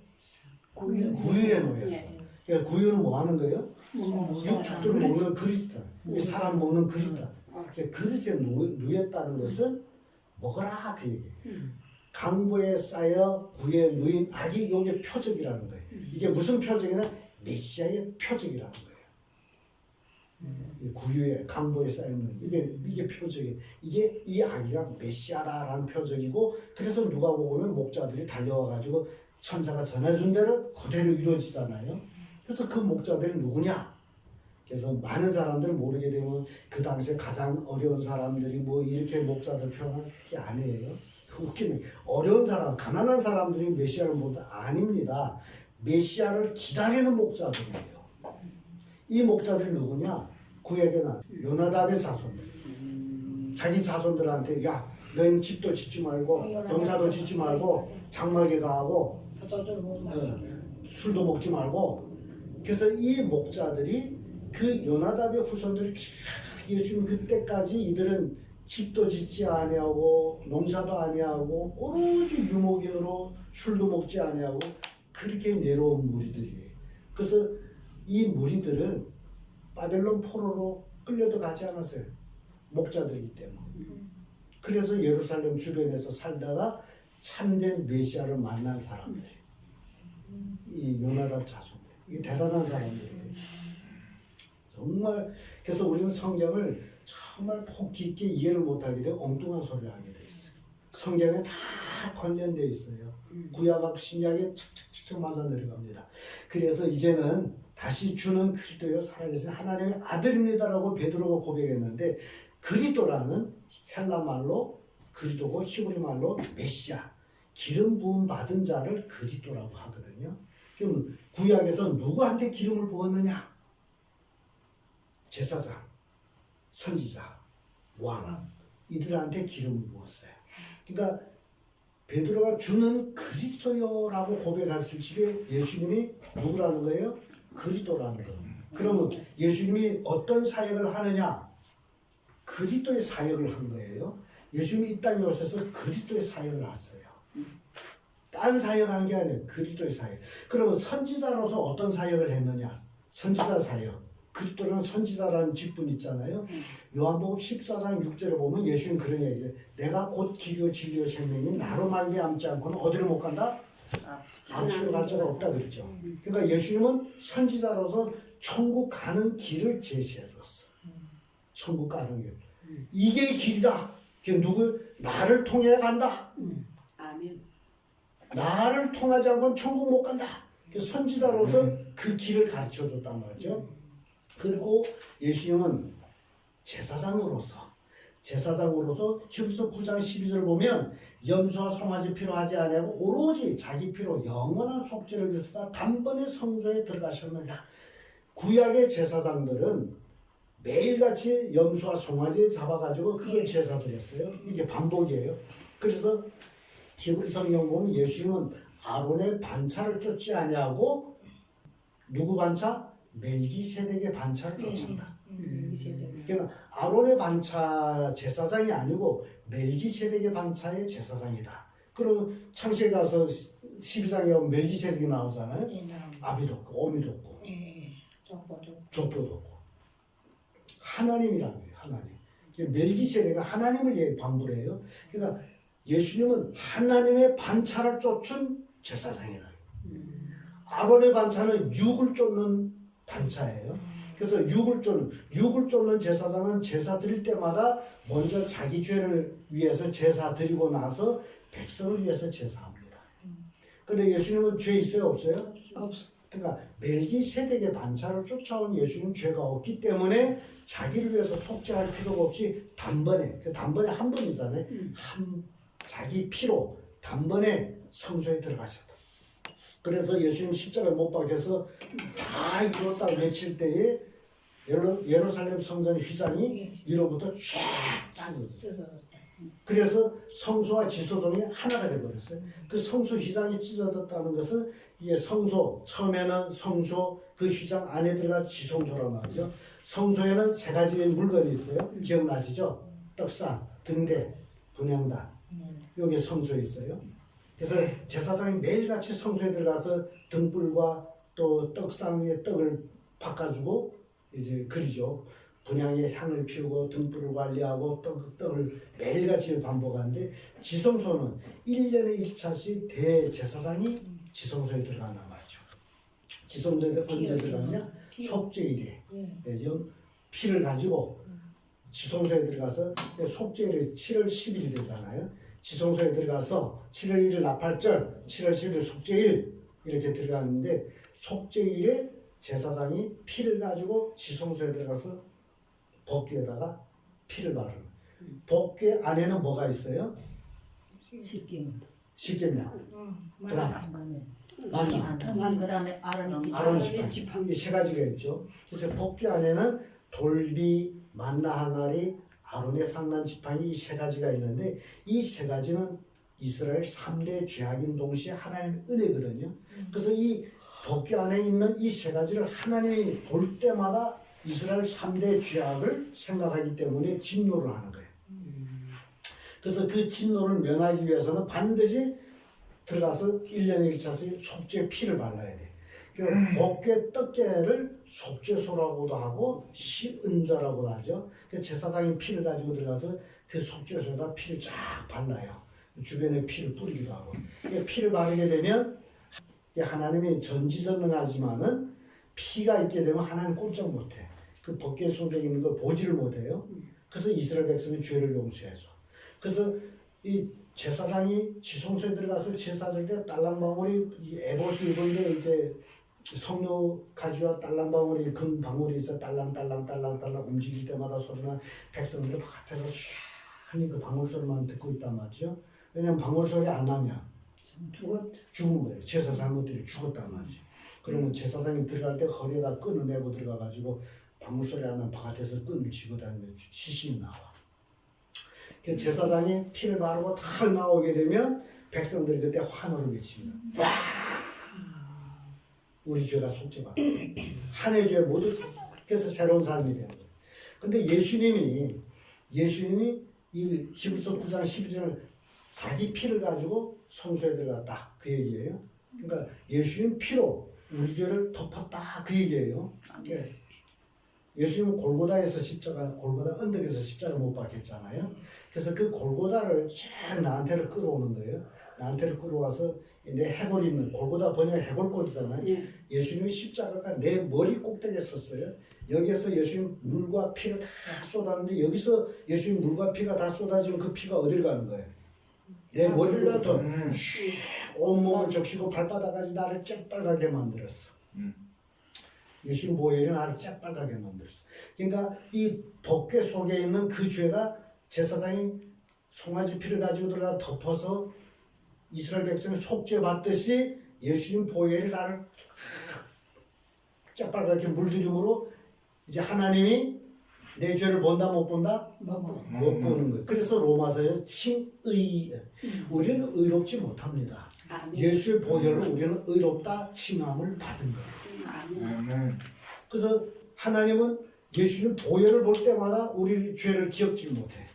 구유에 놓였어. 그러니까 구유는 뭐 하는 거예요? 육축들을 먹는 그릇이다. 사람 먹는 그릇이다. 그릇에 누였다는 것은 먹어라 그 얘기. 강보에 쌓여 구에 누인 아기 이게 표적이라는 거예요. 이게 무슨 표적이냐? 메시아의 표적이라는 거예요. 구유에 강보에 쌓이는 이게 표적이 이게 이 아기가 메시아다라는 표적이고 그래서 누가 보면 목자들이 달려와 가지고 천사가 전해준 대로 그대로 이루어지잖아요. 그래서 그 목자들이 누구냐? 그래서 많은 사람들이 모르게 되면 그 당시에 가장 어려운 사람들이 뭐 이렇게 목자들 표현하는 게 아니에요. 웃기는 어려운 사람, 가난한 사람들이 메시아를 보다 아닙니다. 메시아를 기다리는 목자들이에요. 이 목자들이 누구냐? 구약에는 요나답의 자손들. 자기 자손들한테 야, 너희는 집도 짓지 말고 병사도 짓지 말고 장막에 가고 술도 먹지 말고. 그래서 이 목자들이 그 요나답의 후손들이 예수님 그때까지 이들은 집도 짓지 아니하고 농사도 아니하고 오로지 유목인으로 술도 먹지 아니하고 그렇게 내려온 무리들이에요. 그래서 이 무리들은 바벨론 포로로 끌려도 가지 않았어요. 목자들이기 때문에. 그래서 예루살렘 주변에서 살다가 참된 메시아를 만난 사람들. 이 요나답 자손들. 이게 대단한 사람들이에요. 정말 그래서 우리는 성경을 정말 폭 깊게 이해를 못하게 되고 엉뚱한 소리를 하게 돼 있어요. 성경에 다 관련돼 있어요. 구약하고 신약에 척척척척 맞아 내려갑니다. 그래서 이제는 다시 주는 그리스도여 살아계신 하나님의 아들입니다라고 베드로가 고백했는데 그리스도라는 헬라 말로 그리스도고 히브리 말로 메시아 기름 부음 받은 자를 그리스도라고 하거든요. 그럼 구약에서 누구한테 기름을 부었느냐? 제사장, 선지자, 왕 이들한테 기름을 부었어요. 그러니까 베드로가 주는 그리스도요라고 고백했을 적에 예수님이 누구라는 거예요? 그리스도라는 거예요. 그러면 예수님이 어떤 사역을 하느냐? 그리스도의 사역을 한 거예요. 예수님이 이 땅에 오셔서 그리스도의 사역을 했어요. 딴 사역한 게 아니에요. 그리스도의 사역. 그러면 선지자로서 어떤 사역을 했느냐? 선지자 사역. 그리스도는 선지자라는 직분 있잖아요. 요한복음 14장 6절에 보면 예수님 그런 얘기예요. 내가 곧 길이요 진리요 생명이 나로 말미암지 않고는 어디로 못 간다? 아버지로 갈 자가 없다 그랬죠. 그러니까 예수님은 선지자로서 천국 가는 길을 제시해 줬어. 천국 가는 길. 이게 길이다. 그게 누구? 나를 통해 간다. 아멘. 나를 통하지 않고는 천국 못 간다. 선지자로서 그 길을 가르쳐 줬단 말이죠. 그리고 예수님은 제사장으로서 히브리서 9장 12절 보면 염소와 송아지 피로 하지 아니하고 오로지 자기 피로 영원한 속죄를 위해서 단번에 성소에 들어가셨느냐. 구약의 제사장들은 매일같이 염소와 송아지 잡아가지고 그걸 제사 드렸어요. 이게 반복이에요. 그래서 히브리 성경 보면 예수님은 아론의 반차를 쫓지 아니하고 누구 반차? 멜기세덱의 반차를 쫓았다. 그러니까 아론의 반차 제사장이 아니고 멜기세덱의 반차의 제사장이다. 그럼 창세기 가서 12장에 보면 멜기세덱이 나오잖아요. 아비도 없고 오미도 없고 족보도 없고 하나님이라는 거예요. 하나님. 멜기세덱은 하나님을 반부해요. 그러니까 예수님은 하나님의 반차를 쫓은 제사장이다. 아론의 반차는 육을 쫓는 반차예요. 그래서 육을 쫓는 제사장은 제사 드릴 때마다 먼저 자기 죄를 위해서 제사 드리고 나서 백성을 위해서 제사합니다. 그런데 예수님은 죄 있어요? 없어요? 없어. 그러니까 멜기세덱의 반차를 쫓아온 예수님은 죄가 없기 때문에 자기를 위해서 속죄할 필요가 없이 단번에 한 번이잖아요. 자기 피로 단번에 성소에 들어가셨다. 그래서 예수님 십자가에 못 박혀서 다 이뤘다 외칠 때에 예루살렘 성전 휘장이 위로부터 쫙 찢어졌어요. 그래서 성소와 지소정이 하나가 되어버렸어요. 그 성소 휘장이 찢어졌다는 것은 이게 성소, 처음에는 성소 그 휘장 안에 들어가 지성소라고 하죠. 성소에는 세 가지의 물건이 있어요. 기억나시죠? 떡상, 등대, 분향단. 여기 성소에 있어요. 그래서 제사장이 매일같이 성소에 들어가서 등불과 또 떡상 위에 떡을 바꿔주고 이제 그리죠. 분향의 향을 피우고 등불을 관리하고 떡을 매일같이 반복하는데 지성소는 1년에 1차씩 대제사장이 지성소에 들어간단 말이죠. 지성소에 언제 들어가냐? 속죄일에 피를 가지고 지성소에 들어가서 속죄일이 7월 10일이 되잖아요. 지성소에 들어가서 7월 1일 나팔절, 7월 10일 속죄일 이렇게 들어가는데 속죄일에 제사장이 피를 가지고 지성소에 들어가서 법궤에다가 피를 바르는. 법궤 안에는 뭐가 있어요? 십계명. 그다음 만나. 그다음에 아론 지팡이. 이 세 가지가 있죠. 그래서 법궤 안에는 돌비, 만나 항아리, 아론의 상난 지팡이 이 세 가지가 있는데 이 세 가지는 이스라엘 3대 죄악인 동시에 하나님의 은혜거든요. 그래서 이 법궤 안에 있는 이 세 가지를 하나님이 볼 때마다 이스라엘 3대 죄악을 생각하기 때문에 진노를 하는 거예요. 그래서 그 진노를 면하기 위해서는 반드시 들어가서 1년에 1차씩 속죄 피를 발라야 돼. 그러니까 법궤 떡계를 속죄소라고도 하고 시은좌라고도 하죠. 그 제사장이 피를 가지고 들어가서 그 속죄소에다 피를 쫙 발라요. 주변에 피를 뿌리기도 하고. 피를 바르게 되면 하나님이 전지전능하지만은 피가 있게 되면 하나님 꼼짝 못해. 그 법궤 속에 있는 걸 보지를 못해요. 그래서 이스라엘 백성이 죄를 용서해서. 그래서 이 제사장이 지성소에 들어가서 제사 드릴 때 딸랑방울이 에봇을 입은데 이제 성료 가지와 딸랑방울이 금 방울이 있어 딸랑딸랑 움직일 때마다 소리나 백성들이 바깥에서 시원히 그 방울 소리만 듣고 있단 말이죠. 왜냐면 방울 소리 안 나면 죽은 거예요. 제사 잘못들이 죽었단 말이지. 그러면 제사장이 들어갈 때 허리에다 끈을 메고 들어가가지고 방울 소리 안 나면 바깥에서 끈을 쥐고 다니면 시신이 나와. 그 제사장이 피를 바르고 탁 나오게 되면 백성들이 그때 환호를 외칩니다. 와! 우리 죄가 속죄받았다. 한 해 죄 모두 그래서 새로운 삶이 되는 거예요. 근데 예수님이 이 히브리서 9장 12절을 자기 피를 가지고 성소에 들어갔다 그 얘기예요. 그러니까 예수님 피로 우리 죄를 덮었다 그 얘기예요. 그러니까 예수님은 골고다에서 골고다 언덕에서 십자가 못 박혔잖아요. 그래서 그 골고다를 쫙 나한테로 끌어오는 거예요. 나한테로 끌어와서 내 해골 있는 골고다 번역 해골꽃이잖아요. 예수님이 십자가가 내 머리 꼭대기에 섰어요. 여기에서 예수님 물과 피를 다 쏟았는데 여기서 예수님 물과 피가 다 쏟아지면 그 피가 어디로 가는 거예요? 내 머리로부터 온몸을 적시고 발바닥까지 나를 쬐빨갛게 만들었어. 예수님 보혈이 나를 쬐빨갛게 만들었어. 그러니까 이 법궤 속에 있는 그 죄가 제사장이 송아지 피를 가지고 들어가 덮어서 이스라엘 백성이 속죄 받듯이 예수님 보혈이 나를 쬐빨갛게 물들임으로 이제 하나님이 내 죄를 본다 못 본다? 못 보는 거예요. 그래서 로마서에 칭의 우리는 의롭지 못합니다. 예수의 보혈로 우리는 의롭다 칭함을 받은 거예요. 그래서 하나님은 예수님 보혈을 볼 때마다 우리 죄를 기억지 못해.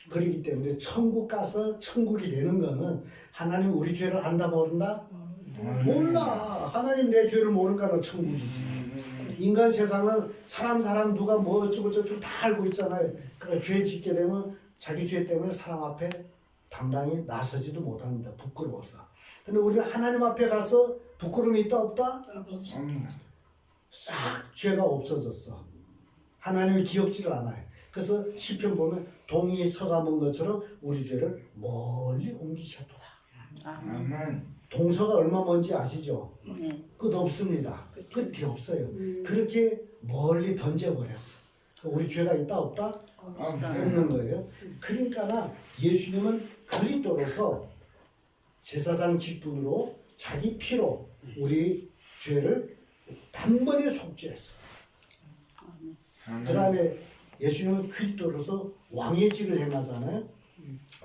그렇기 때문에 천국 가서 천국이 되는 거는 하나님 우리 죄를 안다 모른다? 몰라. 하나님 내 죄를 모르니까 천국이지. 인간 세상은 사람 누가 뭐 어쩌고 저쩌고 다 알고 있잖아요. 그러니까 죄 짓게 되면 자기 죄 때문에 사람 앞에 당당히 나서지도 못합니다. 부끄러워서. 근데 우리는 하나님 앞에 가서 부끄러움이 있다 없다? 싹 죄가 없어졌어. 하나님이 기억지를 않아요. 그래서 시편 보면 동이 서감은 것처럼 우리 죄를 멀리 옮기셨도다. 동서가 얼마 먼지 아시죠? 끝 없습니다. 끝이 없어요. 그렇게 멀리 던져버렸어. 우리 죄가 있다 없다? 없는 거예요. 그러니까 예수님은 그리스도로서 제사장 직분으로 자기 피로 우리 죄를 단번에 속죄했어. 그 다음에 예수님은 그리스도로서 왕의직을 행하잖아요.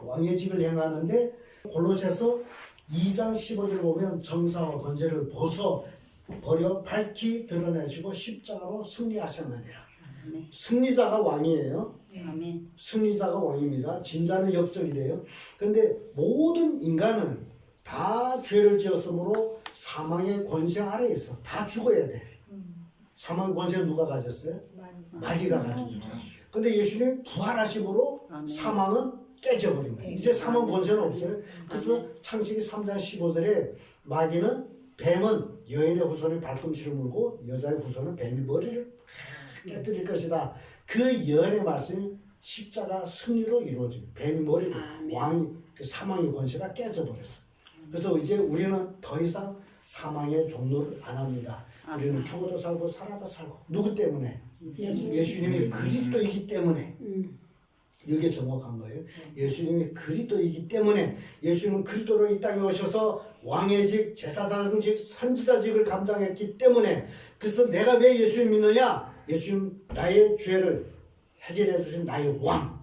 왕의직을 행하는데 골로새서 2장 15절 보면 정사와 권세를 버려 밝히 드러내시고 십자가로 승리하셨느니라. 승리자가 왕이에요. 승리자가 왕입니다. 진자는 역적이래요. 그런데 모든 인간은 다 죄를 지었으므로 사망의 권세 아래에 있어. 다 죽어야 돼. 사망의 권세 누가 가졌어요? 마귀가 가졌죠. 근데 예수님 부활하심으로 사망은 깨져버린 거예요. 이제 사망 권세는 없어요. 그래서 창세기 3장 15절에 마귀는 뱀은 여인의 후손의 발꿈치를 물고 여자의 후손은 뱀이 머리를 깨뜨릴 것이다. 그 예언의 말씀이 십자가 승리로 이루어진 뱀이 머리고 왕이 그 사망의 권세가 깨져버렸어. 그래서 이제 우리는 더 이상 사망의 종로를 안 합니다. 우리는 죽어도 살고 살아도 살고 누구 때문에? 예수님이 그리스도이기 때문에. 이게 정확한 거예요. 예수님이 그리스도이기 때문에 예수님은 그리스도로 이 땅에 오셔서 왕의직, 제사장직, 선지자직을 감당했기 때문에 그래서 내가 왜 예수님 믿느냐? 예수님 나의 죄를 해결해 주신 나의 왕.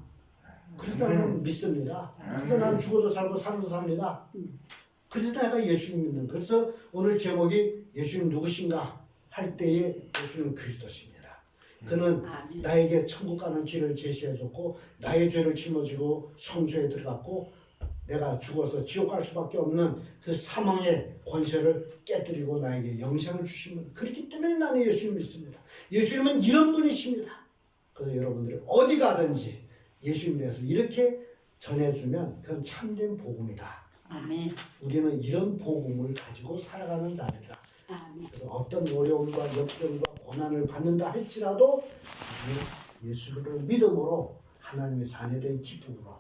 그래서 나는 믿습니다. 그래서 나는 죽어도 살고 살아도 삽니다. 그래서 내가 예수님 믿는. 그래서 오늘 제목이 예수님 누구신가 할 때에 예수님 그리스도십니다. 그는 나에게 천국 가는 길을 제시해줬고 나의 죄를 짊어지고 성소에 들어갔고 내가 죽어서 지옥 갈 수밖에 없는 그 사망의 권세를 깨뜨리고 나에게 영생을 주신 분. 그렇기 때문에 나는 예수님 믿습니다. 예수님은 이런 분이십니다. 그래서 여러분들이 어디 가든지 예수님에 대해서 이렇게 전해주면 그건 참된 복음이다. 아멘. 우리는 이런 복음을 가지고 살아가는 자입니다. 아멘. 그래서 어떤 어려움과 역경과 고난을 받는다 할지라도 예수를 믿음으로 하나님의 자녀된 기쁨으로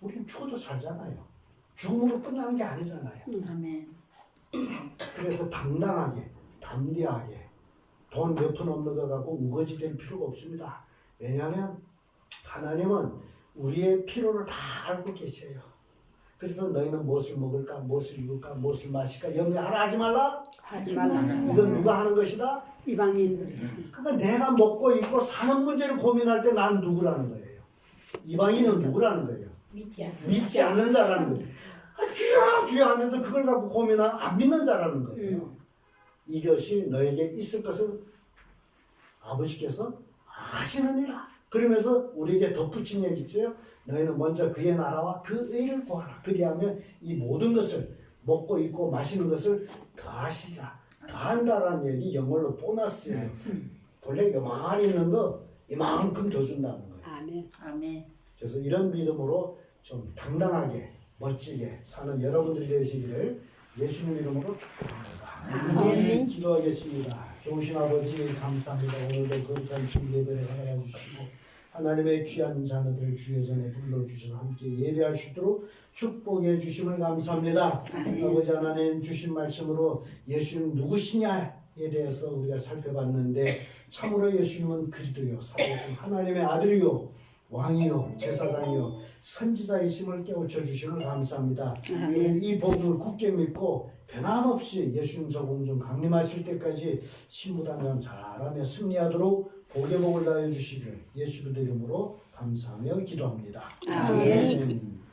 우리는 죽어도 살잖아요. 죽음으로 끝나는 게 아니잖아요. 아멘. 그래서 당당하게 담대하게 돈 몇 푼 없는 거 갖고 우거지 될 필요가 없습니다. 왜냐하면 하나님은 우리의 필요를 다 알고 계세요. 그래서 너희는 무엇을 먹을까, 무엇을 입을까, 무엇을 마실까 염려하라 하지 말라. 하지 말라. 이건 누가 하는 것이다? 이방인들이. 그러니까 내가 먹고 입고 사는 문제를 고민할 때 난 누구라는 거예요? 이방인은 누구라는 거예요? 믿지 않는 자라는 거예요. 주야 주야 하면서 그걸 갖고 고민하면 안 믿는 자라는 거예요. 이것이 너에게 있을 것을 아버지께서 아시느니라. 그러면서 우리에게 덧붙인 얘기 있어요. 너희는 먼저 그의 나라와 그 의를 구하라. 그리하면 이 모든 것을 먹고 입고 마시는 것을 더하시리라. 더한다라는 얘기 영어로 보너스예요. 본래 요만히 있는 거 이만큼 더 준다는 거예요. 아멘. 아멘. 그래서 이런 믿음으로 좀 당당하게 멋지게 사는 여러분들이 되시기를 예수님 이름으로 축복합니다. 아멘. 기도하겠습니다. 좋으신 아버지 감사합니다. 오늘도 거룩한 주일 예배를 하여 주시고 하나님의 귀한 자녀들 주의 전에 불러주셔서 함께 예배할 수 있도록 축복해 주심을 감사합니다. 아버지 하나님 주신 말씀으로 예수님 누구시냐에 대해서 우리가 살펴봤는데 참으로 예수님은 그리스도요 살아계신 하나님의 아들이요 왕이요 제사장이요 선지자이심을 깨우쳐 주심을 감사합니다. 이 복음을 굳게 믿고 변함없이 예수님 저공 중 강림하실 때까지 신부단장 잘하며 승리하도록 복의 복을 다해 주시기를 예수 그리스도 이름으로 감사하며 기도합니다. 아멘. 아멘.